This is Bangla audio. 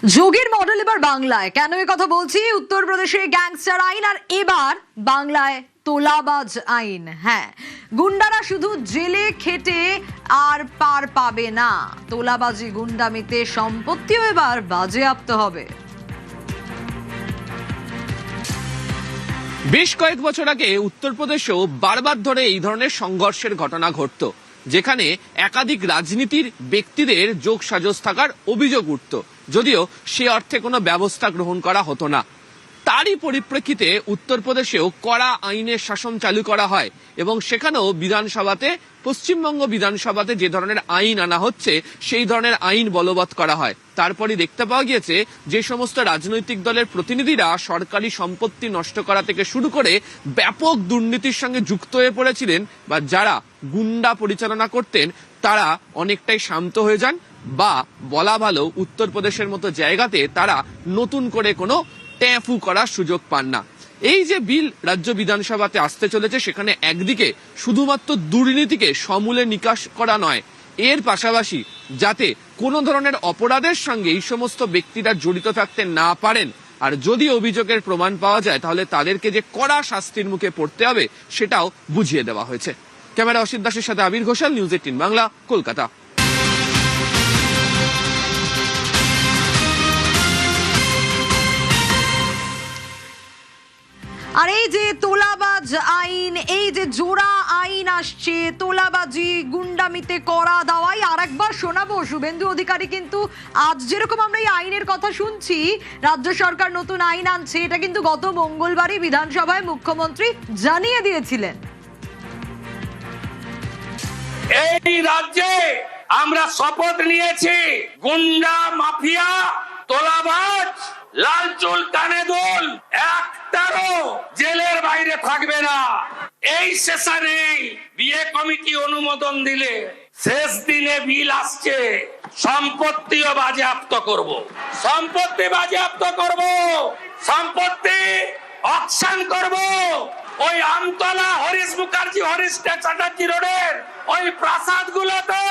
যোগীর মডেল এবার বাংলায়। কেন এই কথা বলছি? উত্তরপ্রদেশে গ্যাংস্টার আইন আর এবার বাংলায় তোলাবাজ আইন। হ্যাঁ, গুন্ডারা শুধু জেলে খেটে আর পার পাবে না, তোলাবাজি গুন্ডামিতে সম্পত্তিও এবার বাজেয়াপ্ত হবে। বেশ কয়েক বছর আগে উত্তরপ্রদেশেও বারবার ধরে এই ধরনের সংঘর্ষের ঘটনা ঘটতো, যেখানে একাধিক রাজনীতির ব্যক্তিদের যোগ সাজস থাকার অভিযোগ উঠত, যদিও সে অর্থে কোনো ব্যবস্থা গ্রহণ করা হতো না। তারই পরিপ্রেক্ষিতে উত্তরপ্রদেশেও কড়া আইনের শাসন চালু করা হয় এবং সেখানেও বিধানসভাতে, পশ্চিমবঙ্গ বিধানসভাতে যে ধরনের আইন আনা হচ্ছে সেই ধরনের আইন বলবৎ করা হয়। তারপরে দেখতে পাওয়া গিয়েছে যে সমস্ত রাজনৈতিক দলের প্রতিনিধিরা সরকারি সম্পত্তি নষ্ট করা থেকে শুরু করে ব্যাপক দুর্নীতির সঙ্গে যুক্ত হয়ে পড়েছিলেন বা যারা গুন্ডা পরিচালনা করতেন, তারা অনেকটাই শান্ত হয়ে যান, বা বলা ভালো উত্তরপ্রদেশের মতো জায়গাতে তারা নতুন করে কোনো ট্যাঁফু করার সুযোগ পান না। এই যে বিল রাজ্য বিধানসভাতে আসতে চলেছে, সেখানে একদিকে শুধুমাত্র দুর্নীতিকে সমূলে নিকাশ করা নয়, এর পাশাপাশি যাতে কোনো ধরনের অপরাধের সঙ্গে এই সমস্ত ব্যক্তিরা জড়িত থাকতে না পারেন, আর যদি অভিযোগের প্রমাণ পাওয়া যায় তাহলে তাদেরকে যে কড়া শাস্তির মুখে পড়তে হবে সেটাও বুঝিয়ে দেওয়া হয়েছে। ক্যামেরা অসিত দাসের সাথে আবির ঘোষাল, নিউজ 18 বাংলা, কলকাতা। আর এই যে তোলাবাজ আইন, এই যে জোড়া আইন আসছে, তোলাবাজি গুন্ডামিতে করা দাওয়াই আরেকবার শোনাবো। শুভেন্দু অধিকারী কিন্তু আজ যেরকম আমরা এই আইনের কথা শুনছি, রাজ্য সরকার নতুন আইন আনছে, এটা কিন্তু গত মঙ্গলবারই বিধানসভায় মুখ্যমন্ত্রী জানিয়ে দিয়েছিলেন। এই রাজ্যে আমরা শপথ নিয়েছি, গুন্ডা মাফিয়া তোলাবাজ লাল চুল কানে দুল একটারও জেলের বাইরে থাকবে না। এই সেশনে বিয়ে কমিটি অনুমোদন দিলে শেষ দিনে বিল আসছে, সম্পত্তিও বাজেয়াপ্ত করব, সম্পত্তি বাজেয়াপ্ত করব, সম্পত্তি অকশন করব। ওই আমতলা হরিশ মুখার্জি, হরিশ চ্যাটার্জি রোডের ওই প্রাসাদ গুলোতে